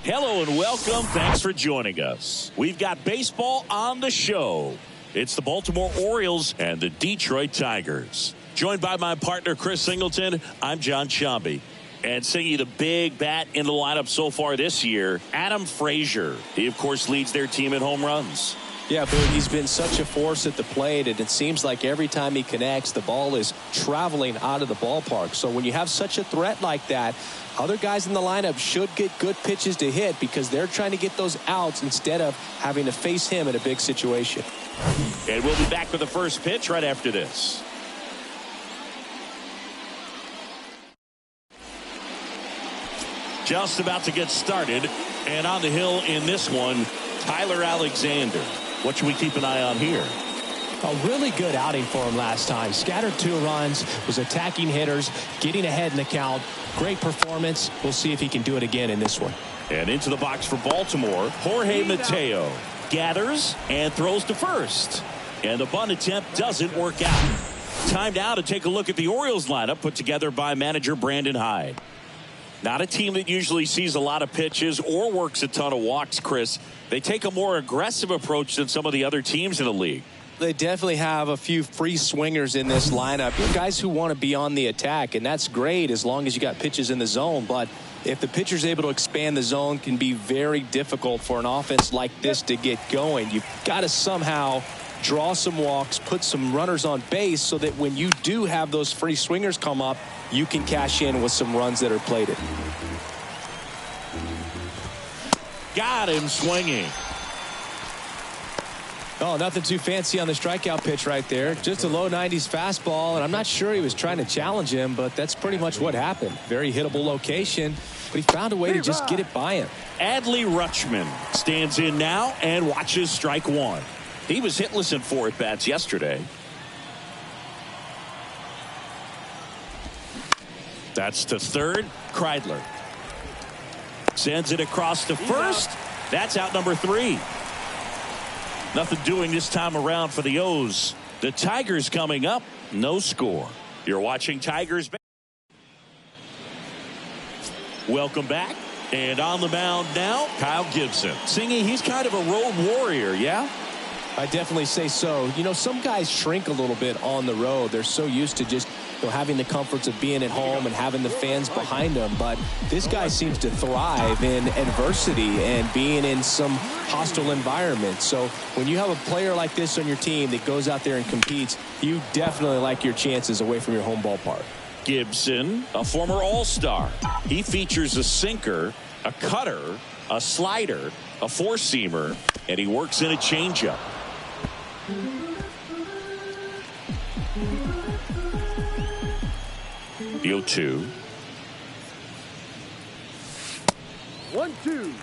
Hello and welcome. Thanks for joining us. We've got baseball on the show. It's the Baltimore Orioles and the Detroit Tigers. Joined by my partner, Chris Singleton, I'm John Shambi. And singing the big bat in the lineup so far this year, Adam Frazier. He, of course, leads their team in home runs. Yeah, Boog, he's been such a force at the plate, and it seems like every time he connects, the ball is traveling out of the ballpark. So when you have such a threat like that, other guys in the lineup should get good pitches to hit because they're trying to get those outs instead of having to face him in a big situation. And we'll be back with the first pitch right after this. Just about to get started, and on the hill in this one, Tyler Alexander. What should we keep an eye on here? A really good outing for him last time. Scattered 2 runs, was attacking hitters, getting ahead in the count. Great performance. We'll see if he can do it again in this one. And into the box for Baltimore, Jorge Mateo gathers and throws to first. And the bunt attempt doesn't work out. Time now to take a look at the Orioles lineup put together by manager Brandon Hyde. Not a team that usually sees a lot of pitches or works a ton of walks, Chris. They take a more aggressive approach than some of the other teams in the league. They definitely have a few free swingers in this lineup. You're guys who want to be on the attack, and that's great as long as you got pitches in the zone. But if the pitcher's able to expand the zone, it can be very difficult for an offense like this to get going. You've got to somehow draw some walks, put some runners on base so that when you do have those free swingers come up, you can cash in with some runs that are plated. Got him swinging. Oh, nothing too fancy on the strikeout pitch right there. Just a low 90s fastball, and I'm not sure he was trying to challenge him, but that's pretty much what happened. Very hittable location, but he found a way to just get it by him. Adley Rutschman stands in now and watches strike one. He was hitless in 4 at-bats yesterday. That's to third. Kreidler sends it across to first. That's out number 3. Nothing doing this time around for the O's. The Tigers coming up. No score. You're watching Tigers. Welcome back. And on the mound now, Kyle Gibson. Singing, he's kind of a road warrior, yeah? I definitely say so. You know, some guys shrink a little bit on the road. They're so used to just having the comforts of being at home and having the fans behind them. But this guy seems to thrive in adversity and being in some hostile environments. So when you have a player like this on your team that goes out there and competes, you definitely like your chances away from your home ballpark. Gibson, a former All-Star. He features a sinker, a cutter, a slider, a four-seamer, and he works in a changeup. The 0-2. 1-2.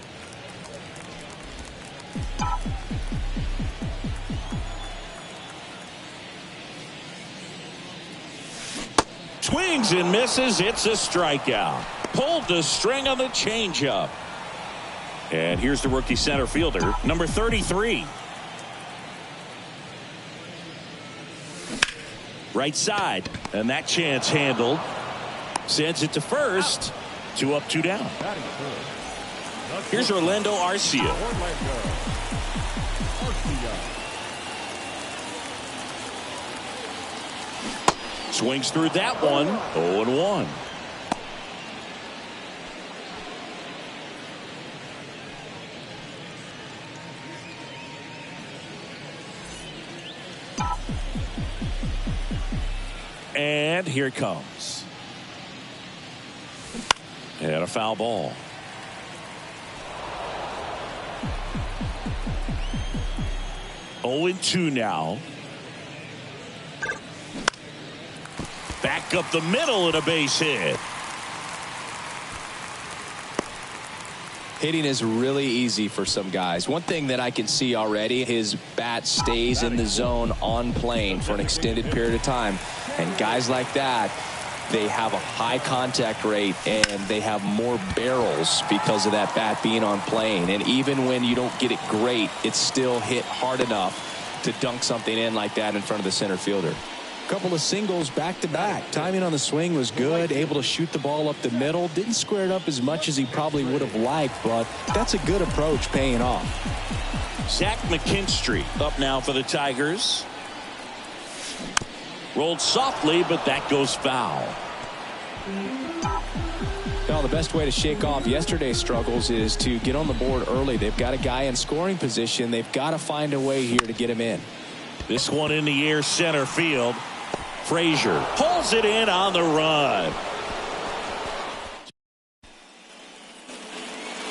Swings and misses. It's a strikeout. Pulled the string on the changeup. And here's the rookie center fielder, number 33. Right side, and that chance handled. Sends it to first. 2 up, 2 down. Here's Orlando Arcia. Swings through that one. 0-1. And here it comes. And a foul ball. Oh, 0-2 now. Back up the middle and a base hit. Hitting is really easy for some guys. One thing that I can see already, his bat stays in the zone on plane for an extended period of time. And guys like that, they have a high contact rate and they have more barrels because of that bat being on plane. And even when you don't get it great, it's still hit hard enough to dunk something in like that in front of the center fielder. couple of singles back to back. Timing on the swing was good, able to shoot the ball up the middle. Didn't square it up as much as he probably would have liked, but that's a good approach, paying off. Zach McKinstry up now for the Tigers. Rolled softly, but that goes foul. Well, the best way to shake off yesterday's struggles is to get on the board early. They've got a guy in scoring position. They've got to find a way here to get him in. This one in the air, center field. Frazier pulls it in on the run.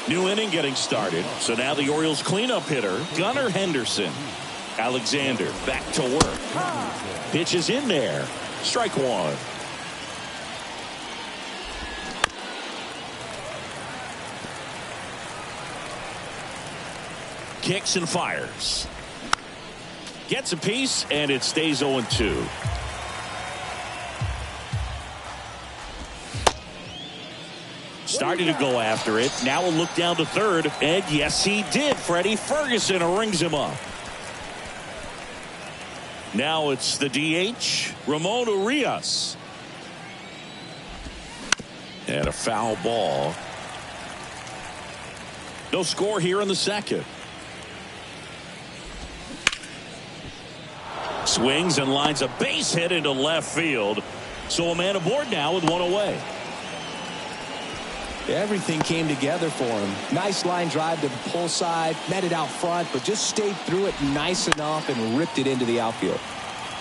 New inning getting started. So now the Orioles cleanup hitter, Gunnar Henderson. Alexander back to work. Pitch is in there. Strike one. Kicks and fires. Gets a piece, and it stays 0-2. Started to go after it. Now a look down to third. And yes, he did. Freddie Ferguson rings him up. Now it's the DH, Ramon Urias. And a foul ball. No score here in the second. Swings and lines a base hit into left field. So a man aboard now with one away. Everything came together for him. Nice line drive to the pull side, met it out front, but just stayed through it nice enough and ripped it into the outfield.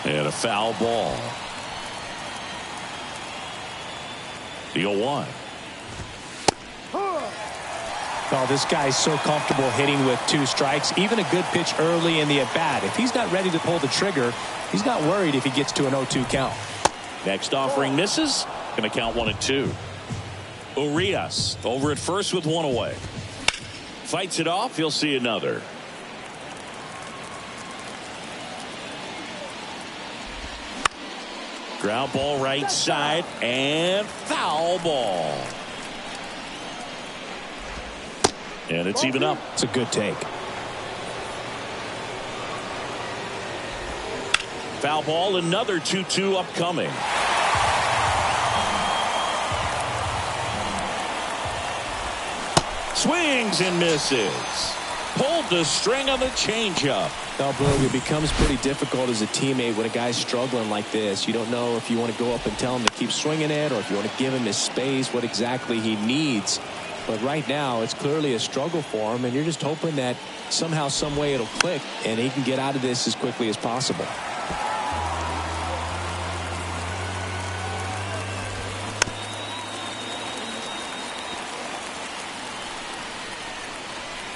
And a foul ball. The 0-1. Oh, this guy's so comfortable hitting with 2 strikes. Even a good pitch early in the at-bat. If he's not ready to pull the trigger, he's not worried if he gets to an 0-2 count. Next offering misses. Going to count 1-2. Urias over at first with one away. Fights it off. He'll see another. Ground ball right side and foul ball. And it's even up. It's a good take. Foul ball, another 2-2 upcoming. Swings and misses. Pulled the string on the changeup. Now, Boog, it becomes pretty difficult as a teammate when a guy's struggling like this. You don't know if you want to go up and tell him to keep swinging it or if you want to give him his space, what exactly he needs. But right now, it's clearly a struggle for him, and you're just hoping that somehow, some way it'll click, and he can get out of this as quickly as possible.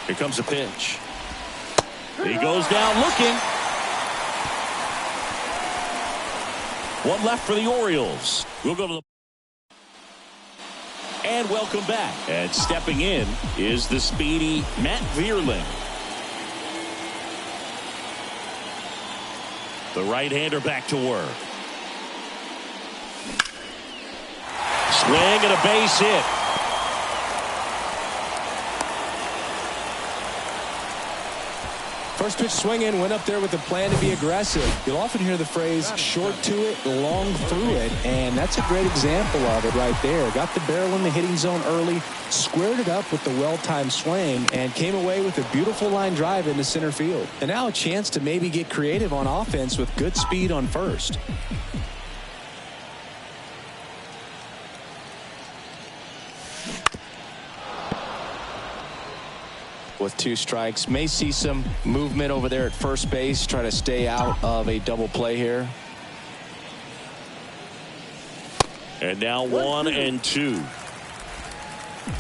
Here comes a pitch. He goes down looking. One left for the Orioles. We'll go to the... And welcome back. And stepping in is the speedy Matt Vierling. The right-hander back to work. Swing and a base hit. First pitch swinging, went up there with a plan to be aggressive. You'll often hear the phrase short to it, long through it, and that's a great example of it right there. Got the barrel in the hitting zone early, squared it up with the well-timed swing, and came away with a beautiful line drive into center field. And now a chance to maybe get creative on offense with good speed on first. With 2 strikes, may see some movement over there at first base, try to stay out of a double play here. And now 1-2.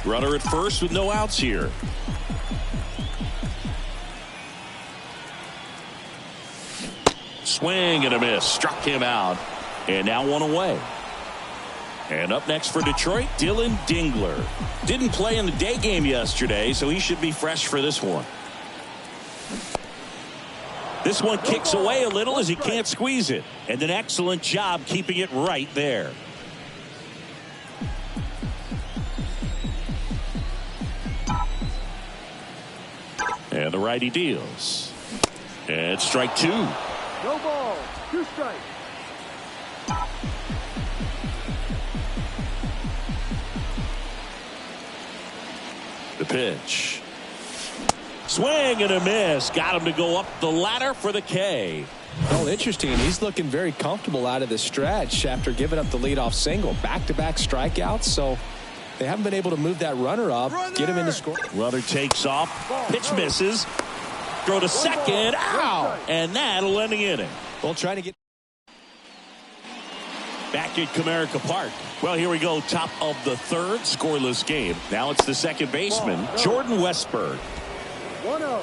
Runner at first with no outs here. Swing and a miss, struck him out, and now one away. And up next for Detroit, Dylan Dingler. Didn't play in the day game yesterday, so he should be fresh for this one. This one kicks away a little as he can't squeeze it. And an excellent job keeping it right there. And the righty deals. And strike 2. No ball, 2 strikes. pitch. Swing and a miss. Got him to go up the ladder for the K. Well, interesting. He's looking very comfortable out of the stretch after giving up the leadoff single. Back-to-back strikeouts, so they haven't been able to move that runner up, get him into score. Runner takes off. Pitch misses. Throw to second. Ow! And that'll end the inning. Well, trying to get back at Comerica Park. Well, here we go. Top of the third. Scoreless game. Now it's the second baseman, Jordan Westberg. 1-0.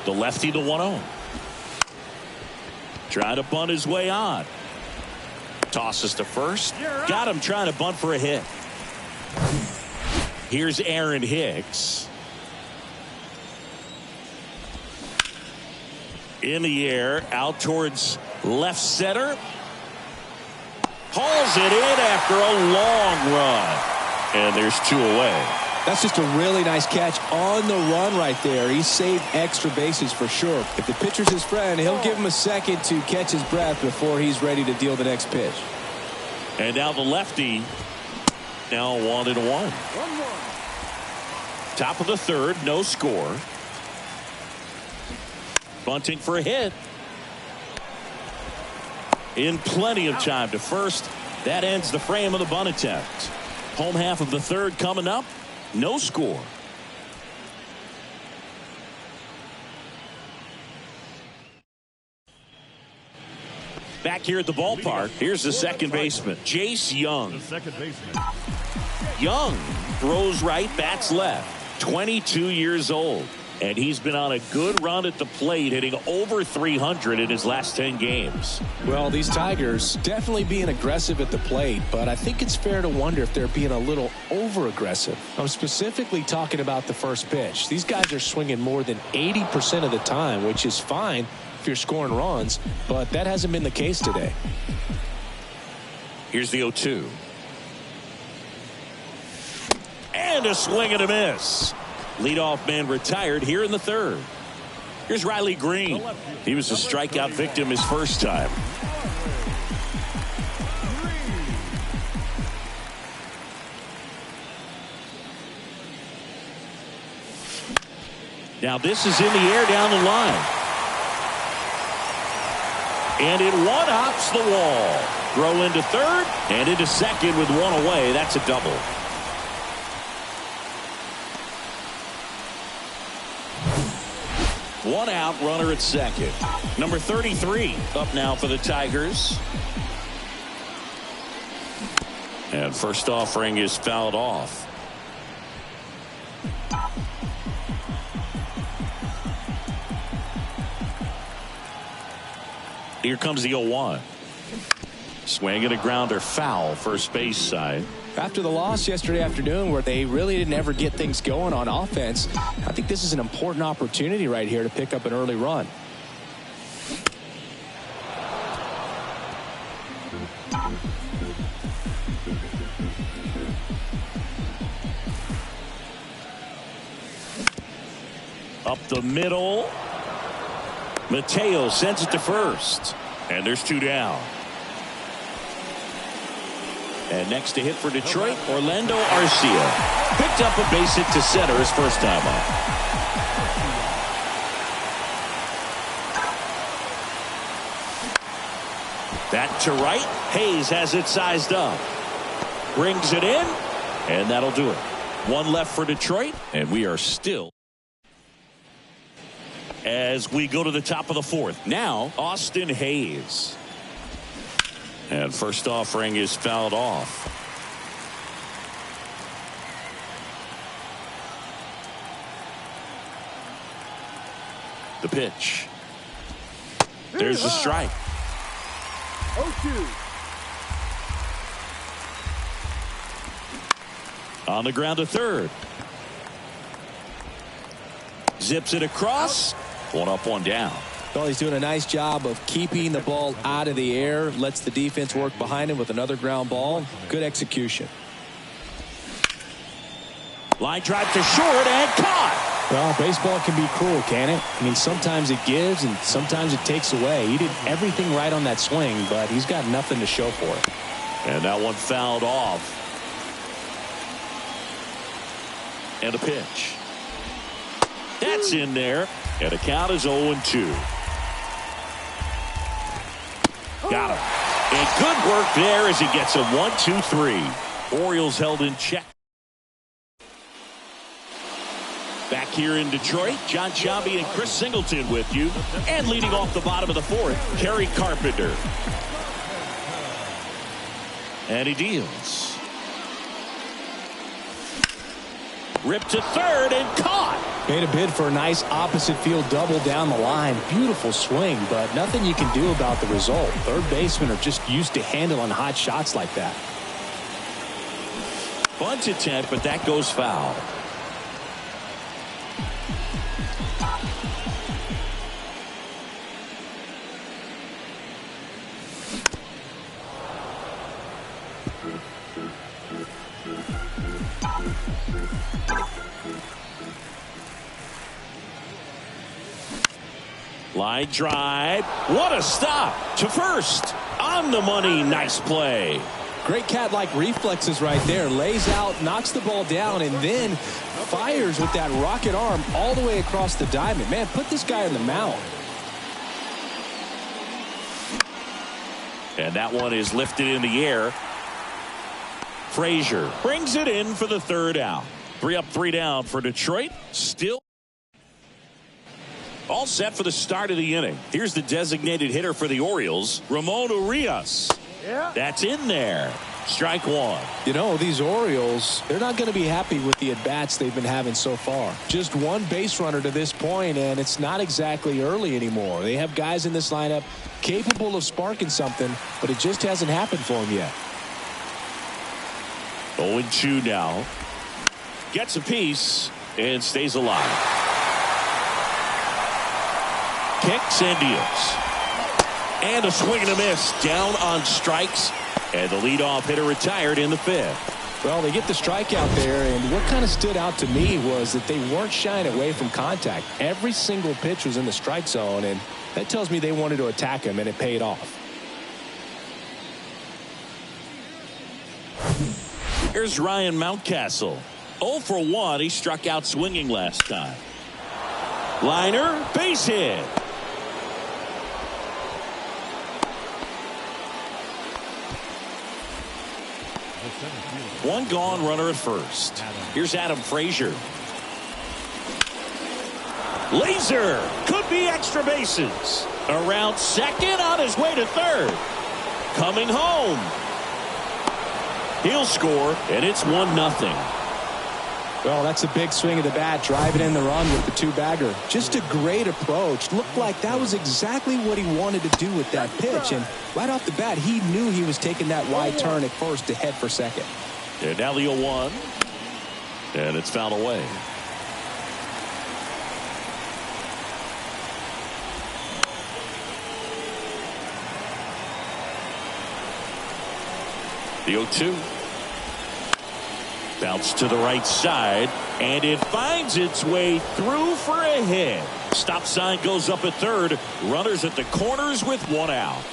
The lefty to 1-0. Trying to bunt his way on. Tosses to first. Got him trying to bunt for a hit. Here's Aaron Hicks. In the air, out towards left center. Hauls it in after a long run. And there's 2 away. That's just a really nice catch on the run right there. He saved extra bases for sure. If the pitcher's his friend, he'll give him a second to catch his breath before he's ready to deal the next pitch. And now the lefty. Now 1-1. 1-1. Top of the third, no score. Bunting for a hit. In plenty of time to first. That ends the frame of the bunt attempt. Home half of the third coming up. No score. Back here at the ballpark, here's the second baseman, Jace Young. The second baseman. Young throws right, bats left. 22 years old. And he's been on a good run at the plate, hitting over 300 in his last 10 games. Well, these Tigers definitely being aggressive at the plate, but I think it's fair to wonder if they're being a little over-aggressive. I'm specifically talking about the first pitch. These guys are swinging more than 80% of the time, which is fine if you're scoring runs, but that hasn't been the case today. Here's the 0-2. And a swing and a miss. Leadoff man retired here in the third. Here's Riley Green. He was a strikeout victim his first time. Now this is in the air down the line. And it one-hops the wall. Throw into third and into second with 1 away. That's a double. One out, runner at second. Number 33 up now for the Tigers. And first offering is fouled off. Here comes the 0-1. Swing and a grounder, foul, first base side. After the loss yesterday afternoon where they really didn't ever get things going on offense, I think this is an important opportunity right here to pick up an early run. Up the middle. Mateo sends it to first. And there's 2 down. And next to hit for Detroit, Orlando Arcia. Picked up a base hit to center his first time up. That to right. Hayes has it sized up. Brings it in. And that'll do it. 1 left for Detroit. And we are still. As we go to the top of the fourth. Now, Austin Hayes. And first offering is fouled off. The pitch. There's the strike. 0-2. On the ground to third. Zips it across. 1 up, 1 down. Well, he's doing a nice job of keeping the ball out of the air. Lets the defense work behind him with another ground ball. Good execution. Line drive to short and caught. Well, baseball can be cruel, can it? I mean, sometimes it gives and sometimes it takes away. He did everything right on that swing, but he's got nothing to show for it. And that one fouled off. And a pitch. That's in there. And the count is 0-2. Got him. And good work there as he gets a 1-2-3. Orioles held in check. Back here in Detroit, John Sciambi and Chris Singleton with you. And leading off the bottom of the fourth, Kerry Carpenter. And he deals. Ripped to third and caught. Made a bid for a nice opposite field double down the line. Beautiful swing, but nothing you can do about the result. Third basemen are just used to handling hot shots like that. Bunt attempt, but that goes foul. Line drive. What a stop to first. On the money. Nice play. Great cat-like reflexes right there. Lays out, knocks the ball down, and then fires with that rocket arm all the way across the diamond. Man, put this guy on the mound. And that one is lifted in the air. Frazier brings it in for the third out. 3 up, 3 down for Detroit. Still all set for the start of the inning. Here's the designated hitter for the Orioles, Ramon Urias. Yeah. That's in there. Strike one. You know, these Orioles, they're not going to be happy with the at-bats they've been having so far. Just one base runner to this point, and it's not exactly early anymore. They have guys in this lineup capable of sparking something, but it just hasn't happened for them yet. 0-2 now. Gets a piece and stays alive. Kicks and deals. And a swing and a miss. Down on strikes. And the leadoff hitter retired in the fifth. Well, they get the strikeout there, and what kind of stood out to me was that they weren't shying away from contact. Every single pitch was in the strike zone, and that tells me they wanted to attack him, and it paid off. Here's Ryan Mountcastle. 0 for 1. He struck out swinging last time. Liner, base hit. One gone, runner at first. Here's Adam Frazier. Laser could be extra bases. Around second, on his way to third. Coming home. He'll score, and it's 1-0. Well, that's a big swing of the bat, driving in the run with the two-bagger. Just a great approach. Looked like that was exactly what he wanted to do with that pitch. And right off the bat, he knew he was taking that wide turn at first to head for second. And now the 0-1. And it's fouled away. The 0-2. Bounce to the right side, and it finds its way through for a hit. Stop sign goes up at third. Runners at the corners with 1 out.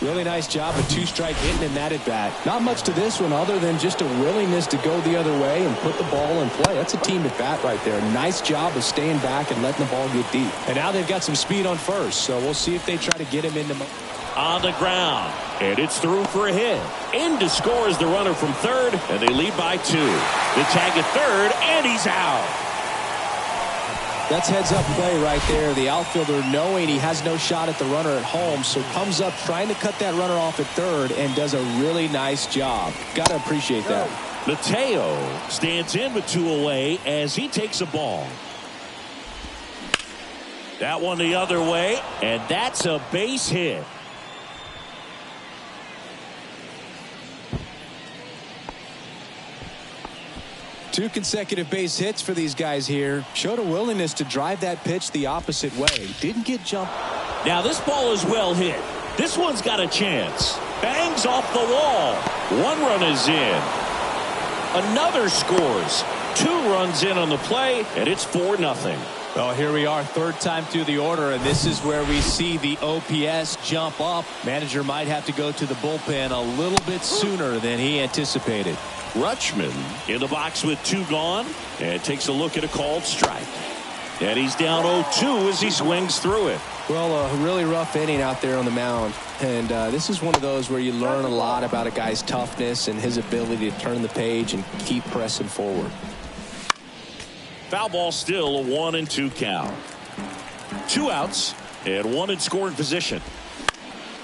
Really nice job of two-strike hitting in that at bat. Not much to this one other than just a willingness to go the other way and put the ball in play. That's a team at bat right there. Nice job of staying back and letting the ball get deep. And now they've got some speed on first, so we'll see if they try to get him into. On the ground, and it's through for a hit. In to score is the runner from third, and they lead by 2. The tag at third, and he's out. That's heads-up play right there. The outfielder, knowing he has no shot at the runner at home, so comes up trying to cut that runner off at third and does a really nice job. Got to appreciate that. Mateo stands in with 2 away as he takes a ball. That one the other way, and that's a base hit. Two consecutive base hits for these guys here. Showed a willingness to drive that pitch the opposite way. Didn't get jumped. Now this ball is well hit. This one's got a chance. Bangs off the wall. 1 run is in. Another scores. 2 runs in on the play, and it's 4-0. Well, here we are, third time through the order, and this is where we see the OPS jump up. Manager might have to go to the bullpen a little bit sooner than he anticipated. Rutschman in the box with 2 gone and takes a look at a called strike. And he's down 0-2 as he swings through it. Well, a really rough inning out there on the mound. And this is one of those where you learn a lot about a guy's toughness and his ability to turn the page and keep pressing forward. Foul ball, still a 1-2 count. 2 outs and 1 in scoring position.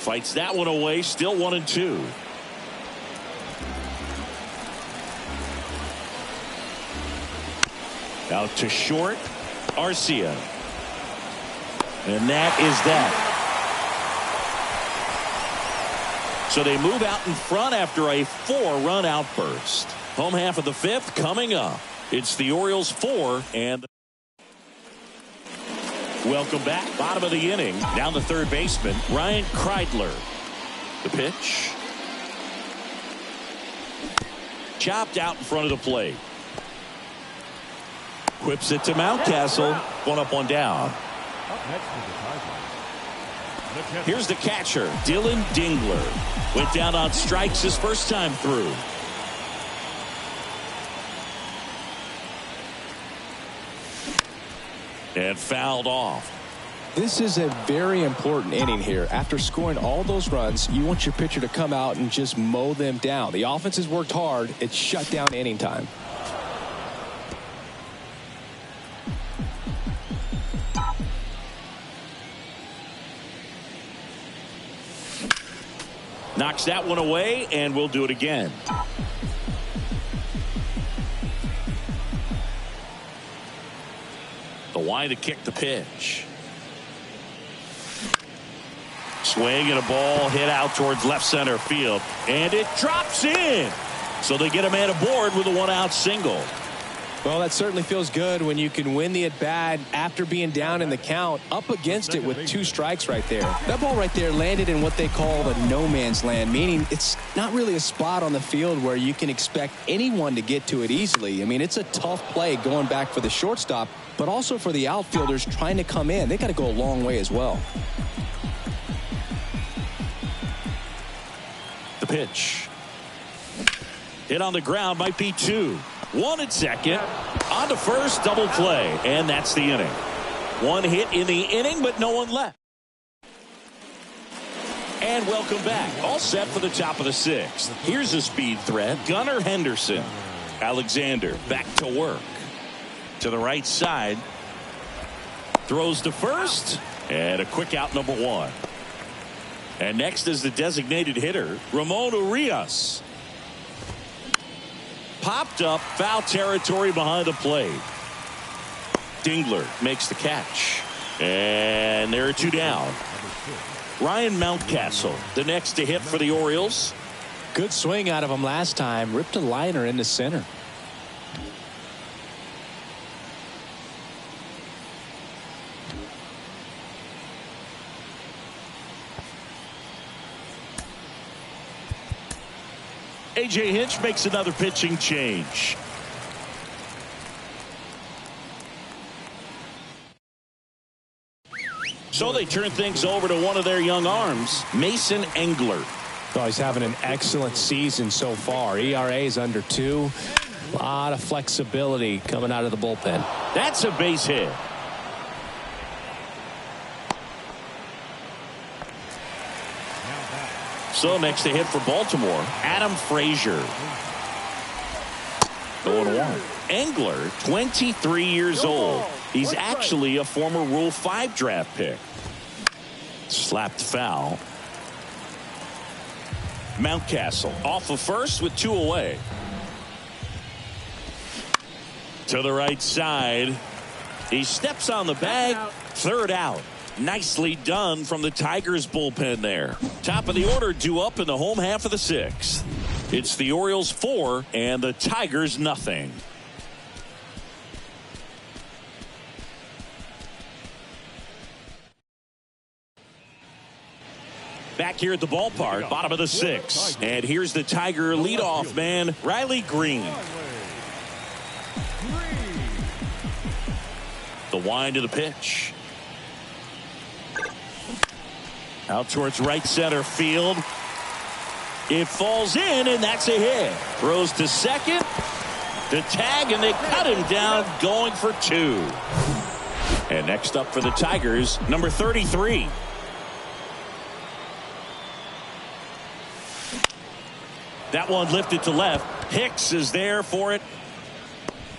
Fights that one away, still 1-2. Out to short, Arcia. And that is that. So they move out in front after a 4-run outburst. Home half of the 5th coming up. It's the Orioles 4 and welcome back. Bottom of the inning. Down the third baseman, Ryan Kreidler. The pitch. Chopped out in front of the plate. Whips it to Mountcastle. 1 up, 1 down. Here's the catcher, Dylan Dingler. Went down on strikes his first time through. And fouled off. This is a very important inning here. After scoring all those runs, you want your pitcher to come out and just mow them down. The offense has worked hard. It's shut down inning time. Knocks that one away, and we'll do it again. The line to kick the pitch. Swing and a ball hit out towards left center field, and it drops in. So they get a man aboard with a 1-out single. Well, that certainly feels good when you can win the at-bat after being down in the count, up against it with 2 strikes right there. That ball right there landed in what they call the no man's land, meaning it's not really a spot on the field where you can expect anyone to get to it easily. I mean, it's a tough play going back for the shortstop, but also for the outfielders trying to come in. They got to go a long way as well. The pitch. Hit on the ground, might be 2. 1 at second, on to first, double play, and that's the inning. 1 hit in the inning, but no one left. And welcome back. All set for the top of the 6th. Here's a speed threat, Gunnar Henderson. Alexander back to work. To the right side. Throws to first, and a quick out, number 1. And next is the designated hitter, Ramon Urias. Popped up, foul territory behind the plate. Dingler makes the catch. And there are 2 down. Ryan Mountcastle, the next to hit for the Orioles. Good swing out of him last time. Ripped a liner into center. A.J. Hinch makes another pitching change. So they turn things over to one of their young arms, Mason Engler. Oh, he's having an excellent season so far. ERA is under 2. A lot of flexibility coming out of the bullpen. That's a base hit. So next to hit for Baltimore, Adam Frazier. 0-1. Engler, 23 years old. He's actually a former Rule 5 draft pick. Slapped foul. Mountcastle off of first with 2 away. To the right side. He steps on the bag. 3rd out. Nicely done from the Tigers bullpen there. Top of the order due up in the home half of the 6th. It's the Orioles 4 and the Tigers nothing. Back here at the ballpark, bottom of the 6th. And here's the Tiger leadoff man, Riley Green. The The wind of the pitch. Out towards right center field. It falls in, and that's a hit. Throws to second. The tag, and they cut him down, going for 2. And next up for the Tigers, number 33. That one lifted to left. Hicks is there for it.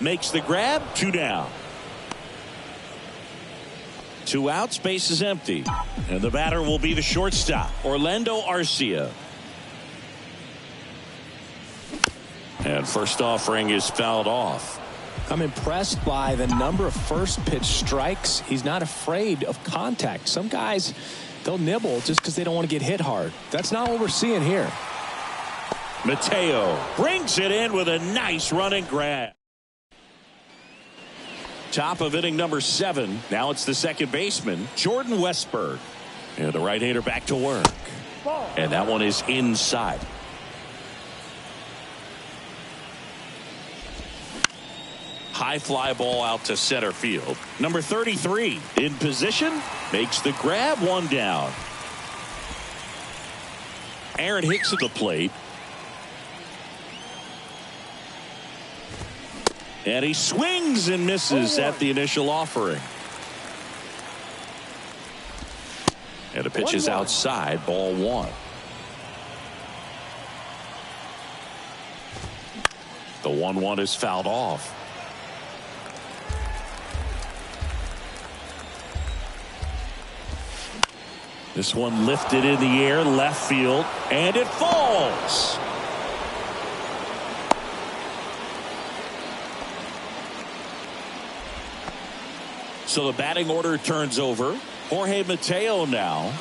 Makes the grab. 2 down. 2 outs. Base is empty. And the batter will be the shortstop, Orlando Arcia. And first offering is fouled off. I'm impressed by the number of first pitch strikes. He's not afraid of contact. Some guys, they'll nibble just because they don't want to get hit hard. That's not what we're seeing here. Mateo brings it in with a nice running grab. Top of inning number 7. Now it's the second baseman, Jordan Westberg. And the right-hander back to work. And that one is inside. High fly ball out to center field. Number 33 in position. Makes the grab. 1 down. Aaron Hicks at the plate. And he swings and misses at the initial offering. And the pitch is outside. Ball 1. The 1-1 is fouled off. This one lifted in the air, left field, and it falls. So the batting order turns over. Jorge Mateo now.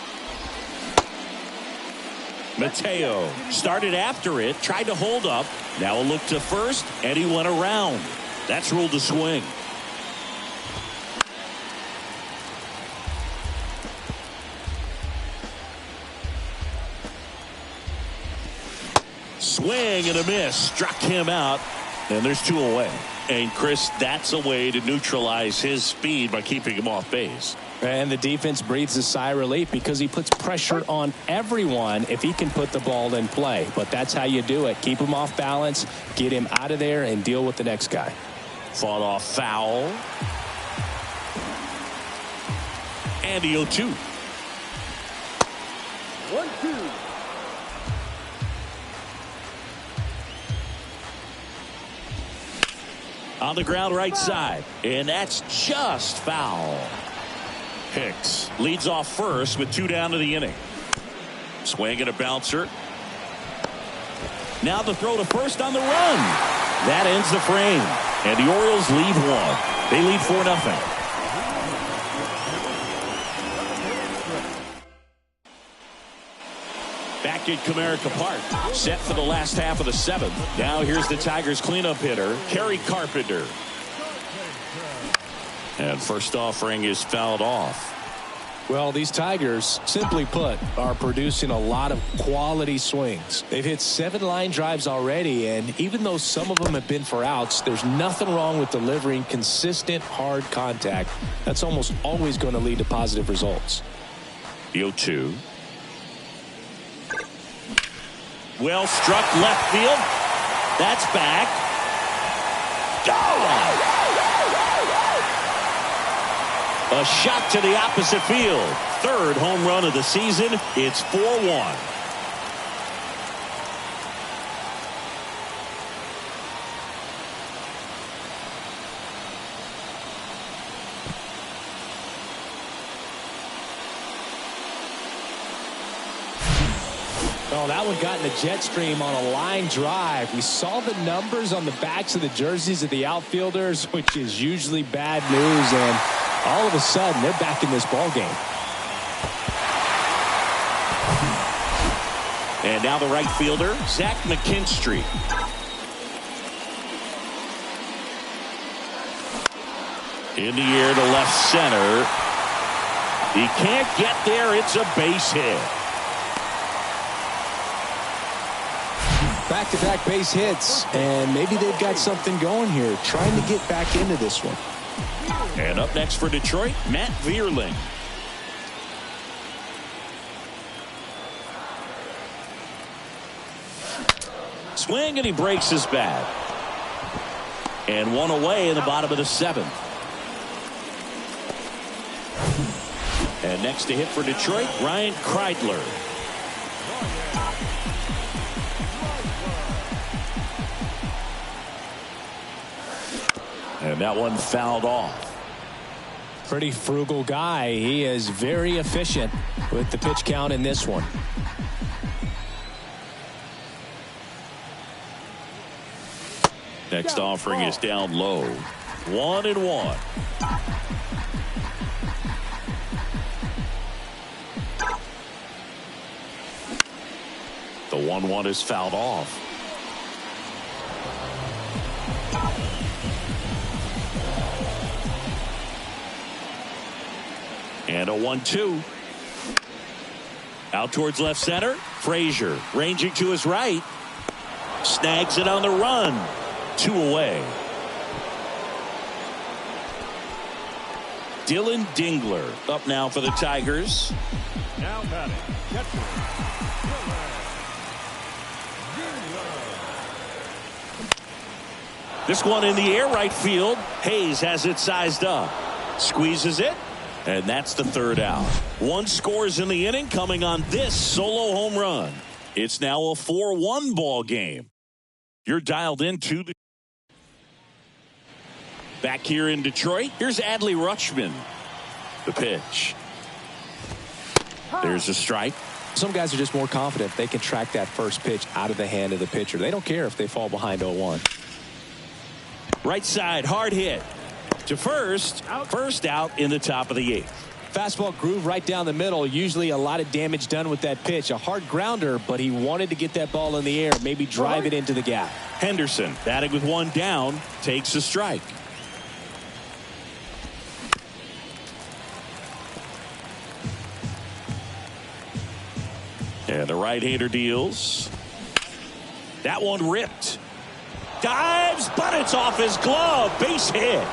Mateo started after it, tried to hold up. Now a look to first, and he went around. That's ruled a swing. Swing and a miss. Struck him out. And there's 2 away. And Chris, that's a way to neutralize his speed by keeping him off base. And the defense breathes a sigh of relief because he puts pressure on everyone if he can put the ball in play. But that's how you do it. Keep him off balance, get him out of there, and deal with the next guy. Fought off foul. And the 0-2. 1-2. On the ground right side. And that's just foul. Hicks leads off first with 2 down to the inning. Swing and a bouncer. Now the throw to first on the run. That ends the frame. And the Orioles lead 1. They lead 4-0. Back at Comerica Park, set for the last half of the 7th. Now here's the Tigers cleanup hitter, Kerry Carpenter. And first offering is fouled off. Well, these Tigers, simply put, are producing a lot of quality swings. They've hit 7 line drives already, and even though some of them have been for outs, there's nothing wrong with delivering consistent, hard contact. That's almost always going to lead to positive results. The 0-2. Well struck left field. That's back. Go! A shot to the opposite field. 3rd home run of the season. It's 4-1. Oh, that one got in the jet stream on a line drive. We saw the numbers on the backs of the jerseys of the outfielders, which is usually bad news, and all of a sudden they're back in this ball game. And now the right fielder, Zach McKinstry. In the air to left center. He can't get there. It's a base hit. Back-to-back base hits, and maybe they've got something going here, trying to get back into this one. And up next for Detroit, Matt Vierling. Swing, and he breaks his bat. And one away in the bottom of the seventh. And next to hit for Detroit, Ryan Kreidler. And that one fouled off. Pretty frugal guy. He is very efficient with the pitch count in this one. Next offering is down low. 1-1. The 1-1 is fouled off. And a 1-2. Out towards left center. Frazier ranging to his right. Snags it on the run. 2 away. Dylan Dingler up now for the Tigers. Now batting, catcher. This one in the air right field. Hayes has it sized up. Squeezes it. And that's the third out. 1 scores in the inning coming on this solo home run. It's now a 4-1 ball game. You're dialed into the back here in Detroit. Here's Adley Rutschman. The pitch. There's a strike. Some guys are just more confident they can track that first pitch out of the hand of the pitcher. They don't care if they fall behind 0-1. Right side, hard hit. To first out in the top of the 8th. Fastball groove right down the middle. Usually a lot of damage done with that pitch. A hard grounder, but he wanted to get that ball in the air, maybe drive it into the gap. Henderson batting with 1 down, takes a strike. And the right-hander deals. That one ripped. Dives, but it's off his glove. Base hit.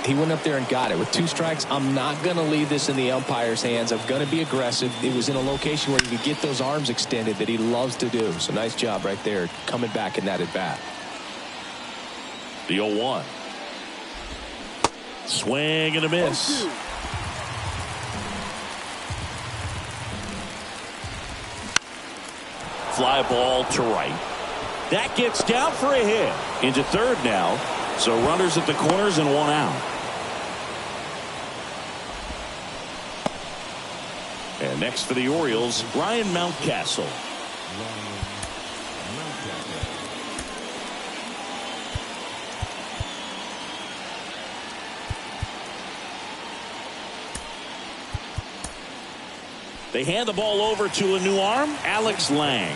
He went up there and got it. With 2 strikes, I'm not going to leave this in the umpire's hands. I'm going to be aggressive. It was in a location where he could get those arms extended that he loves to do. So nice job right there coming back in that at-bat. The 0-1. Swing and a miss. Fly ball to right. That gets down for a hit. Into third now. So runners at the corners and 1 out. And next for the Orioles, Ryan Mountcastle. They hand the ball over to a new arm, Alex Lang.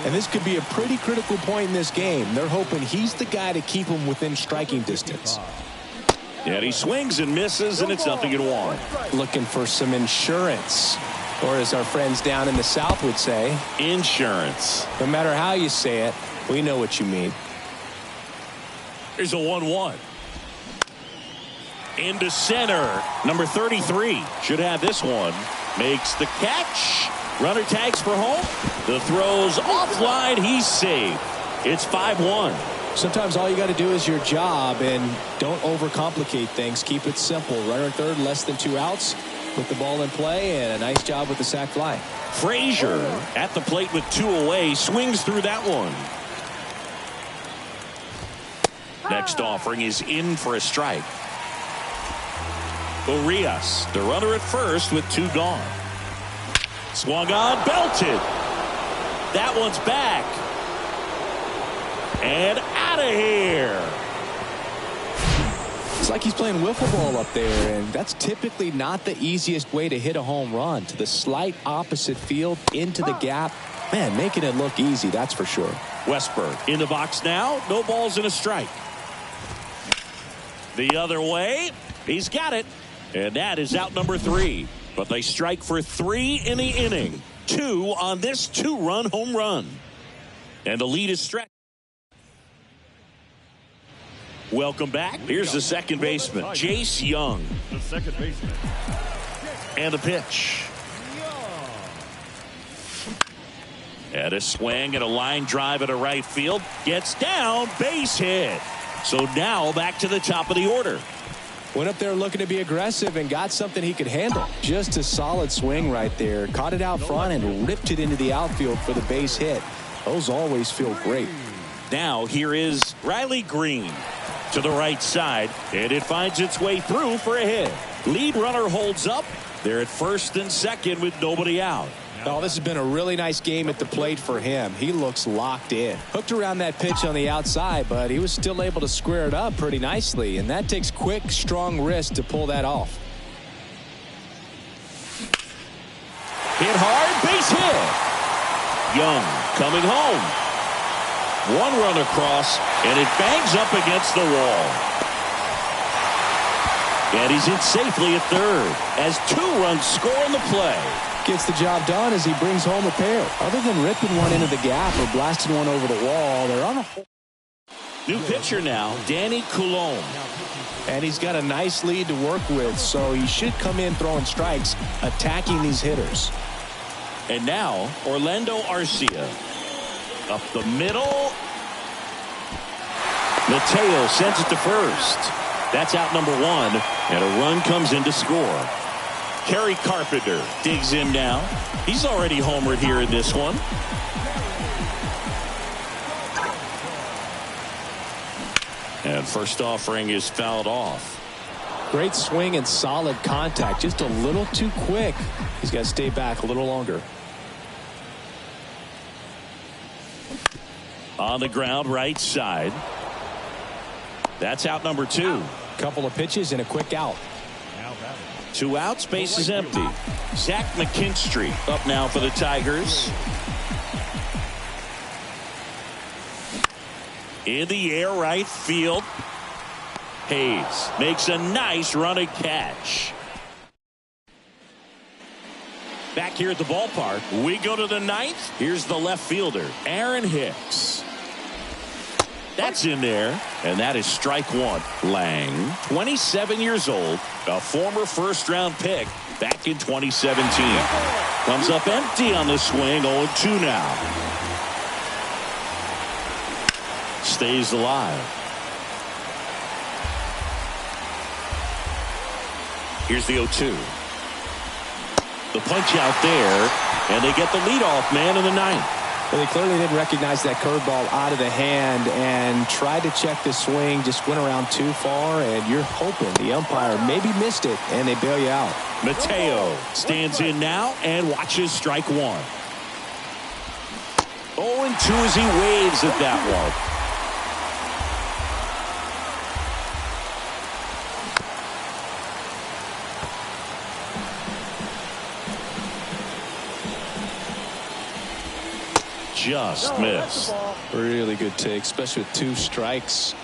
And this could be a pretty critical point in this game. They're hoping he's the guy to keep them within striking distance. And he swings and misses, and it's 0-1. Looking for some insurance. Or as our friends down in the South would say, insurance. No matter how you say it, we know what you mean. Here's a 1-1. Into center. Number 33 should have this one. Makes the catch. Runner tags for home. The throw's offline. He's safe. It's 5-1. Sometimes all you got to do is your job and don't overcomplicate things. Keep it simple. Runner third, less than 2 outs. Put the ball in play, and a nice job with the sac fly. Frazier at the plate with 2 away. Swings through that one. Next offering is in for a strike. Urias, the runner at first with 2 gone. Swung on, belted. That one's back. And out of here. It's like he's playing wiffle ball up there, and that's typically not the easiest way to hit a home run. To the slight opposite field, into the gap. Man, making it look easy, that's for sure. Westberg in the box now. No balls and a strike. The other way. He's got it. And that is out number 3. But they strike for 3 in the inning. 2 on this 2-run home run. And the lead is stretched. Welcome back. Here's the second baseman, Jace Young. The second baseman. And a pitch. And a swing and a line drive at a right field. Gets down, base hit. So now back to the top of the order. Went up there looking to be aggressive and got something he could handle. Just a solid swing right there. Caught it out front and ripped it into the outfield for the base hit. Those always feel great. Now here is Riley Green to the right side, and it finds its way through for a hit. Lead runner holds up. They're at first and second with nobody out. Oh, this has been a really nice game at the plate for him. He looks locked in. Hooked around that pitch on the outside, but he was still able to square it up pretty nicely, and that takes quick, strong wrist to pull that off. Hit hard, base hit. Young coming home. One run across, and it bangs up against the wall. And he's in safely at third as 2 runs score on the play. Gets the job done as he brings home a pair. Other than ripping one into the gap or blasting one over the wall, they're on a new pitcher now, Danny Coulombe. And he's got a nice lead to work with, so he should come in throwing strikes, attacking these hitters. And now Orlando Arcia up the middle. Mateo sends it to first. That's out number 1, and a run comes in to score. Kerry Carpenter digs in now. He's already homered here in this one. And first offering is fouled off. Great swing and solid contact. Just a little too quick. He's got to stay back a little longer. On the ground right side. That's out number 2. Couple of pitches and a quick out. 2 outs, base is empty. Zach McKinstry up now for the Tigers. In the air right field. Hayes makes a nice running catch. Back here at the ballpark, we go to the 9th. Here's the left fielder, Aaron Hicks. That's in there, and that is strike 1. Lang, 27 years old, a former first-round pick back in 2017. Comes up empty on the swing, 0-2 now. Stays alive. Here's the 0-2. The punch out there, and they get the leadoff man in the 9th. Well, they clearly didn't recognize that curveball out of the hand and tried to check the swing, just went around too far, and you're hoping the umpire maybe missed it, and they bail you out. Mateo stands in now and watches strike 1. 0-2 as he waves at that one. Just missed. Really good take, especially with 2 strikes.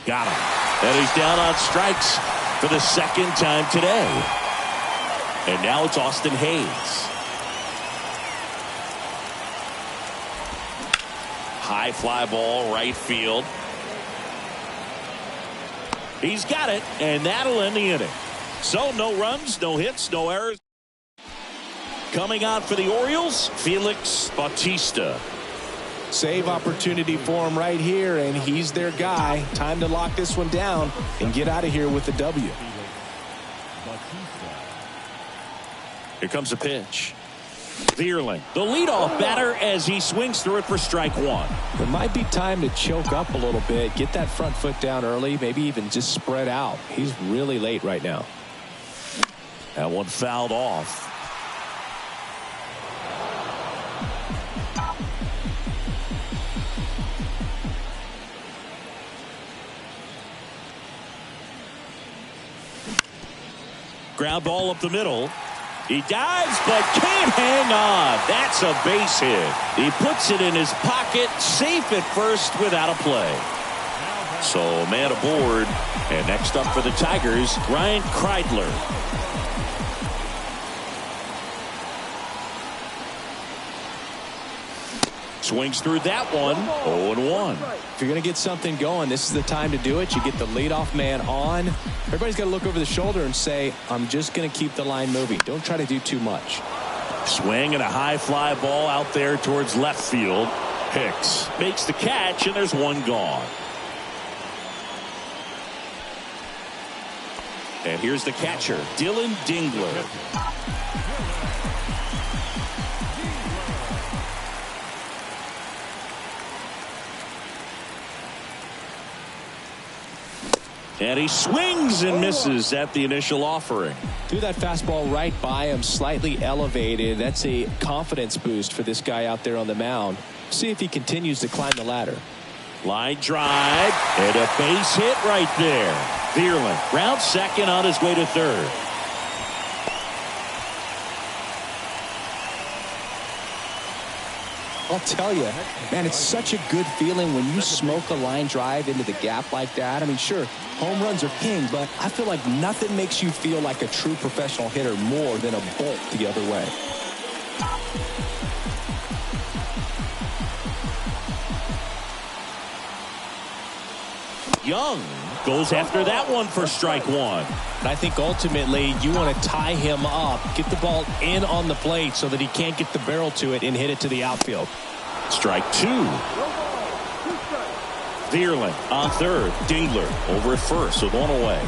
Got him. And he's down on strikes for the 2nd time today. And now it's Austin Hayes. High fly ball, right field. He's got it, and that'll end the inning. So no runs, no hits, no errors. Coming out for the Orioles, Felix Bautista. Save opportunity for him right here, and he's their guy. Time to lock this one down and get out of here with the W. Here comes a pitch. Vierling, the leadoff batter, as he swings through it for strike 1. It might be time to choke up a little bit, get that front foot down early, maybe even just spread out. He's really late right now. That one fouled off. Ground ball up the middle. He dives but can't hang on. That's a base hit. He puts it in his pocket, safe at first without a play. So man aboard. And next up for the Tigers, Ryan Kreidler. Swings through that one. 0-1. If you're going to get something going, this is the time to do it. You get the leadoff man on. Everybody's got to look over the shoulder and say, I'm just going to keep the line moving. Don't try to do too much. Swing and a high fly ball out there towards left field. Hicks makes the catch, and there's one gone. And here's the catcher, Dylan Dingler. And he swings and misses at the initial offering. Threw that fastball right by him, slightly elevated. That's a confidence boost for this guy out there on the mound. See if he continues to climb the ladder. Line drive and a base hit right there. Vierling round second on his way to third. I'll tell you, man, it's such a good feeling when you smoke a line drive into the gap like that. I mean, sure, home runs are king, but I feel like nothing makes you feel like a true professional hitter more than a bolt the other way. Young goes after that one for strike one. And I think ultimately you want to tie him up, get the ball in on the plate so that he can't get the barrel to it and hit it to the outfield. Strike two. Vierling on third. Dingler over at first with one away.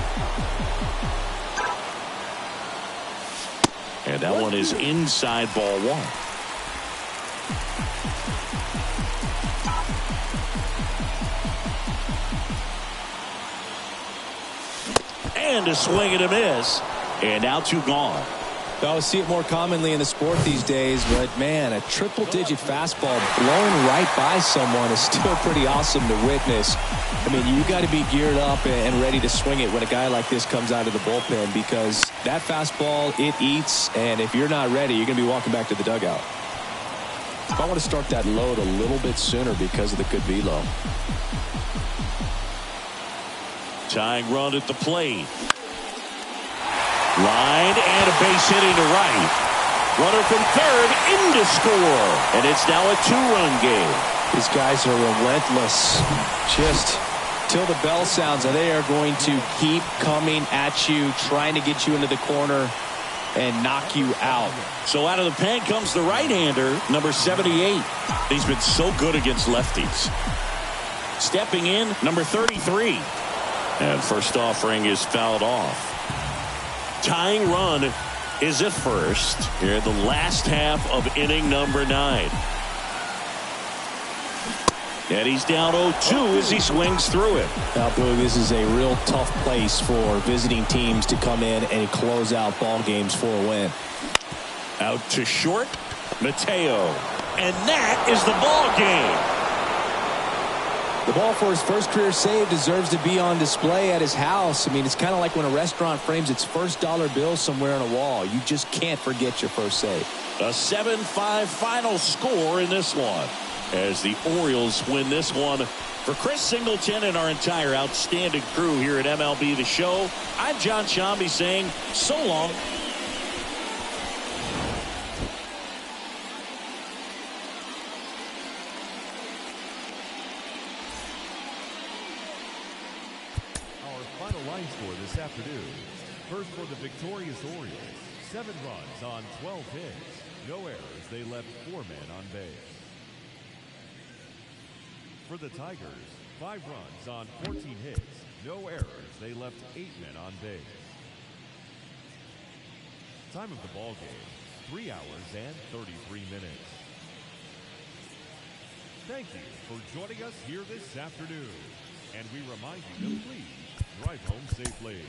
And that one is inside ball one. And a swing and a miss. And now two gone. I see it more commonly in the sport these days, but man, a triple-digit fastball blown right by someone is still pretty awesome to witness. I mean, you got to be geared up and ready to swing it when a guy like this comes out of the bullpen, because that fastball, it eats, and if you're not ready, you're going to be walking back to the dugout. I want to start that load a little bit sooner because of the good velo. Tying run at the plate. Line and a base hitting to right. Runner from third in to score. And it's now a two-run game. These guys are relentless. Just till the bell sounds, and they are going to keep coming at you, trying to get you into the corner and knock you out. So out of the pen comes the right-hander, number 78. He's been so good against lefties. Stepping in, number 33. And first offering is fouled off. Tying run is at first here in the last half of inning number 9. And he's down 0-2 as he swings through it. Now, Boog, this is a real tough place for visiting teams to come in and close out ball games for a win. Out to short, Mateo. And that is the ball game. The ball for his first career save deserves to be on display at his house. I mean, it's kind of like when a restaurant frames its first dollar bill somewhere on a wall. You just can't forget your first save. A 7-5 final score in this one as the Orioles win this one. For Chris Singleton and our entire outstanding crew here at MLB The Show, I'm John Shambi saying so long. Line score this afternoon. First for the victorious Orioles, 7 runs on 12 hits. No errors. They left 4 men on base. For the Tigers, 5 runs on 14 hits. No errors. They left 8 men on base. Time of the ball game, 3 hours and 33 minutes. Thank you for joining us here this afternoon. And we remind you to please drive home safely.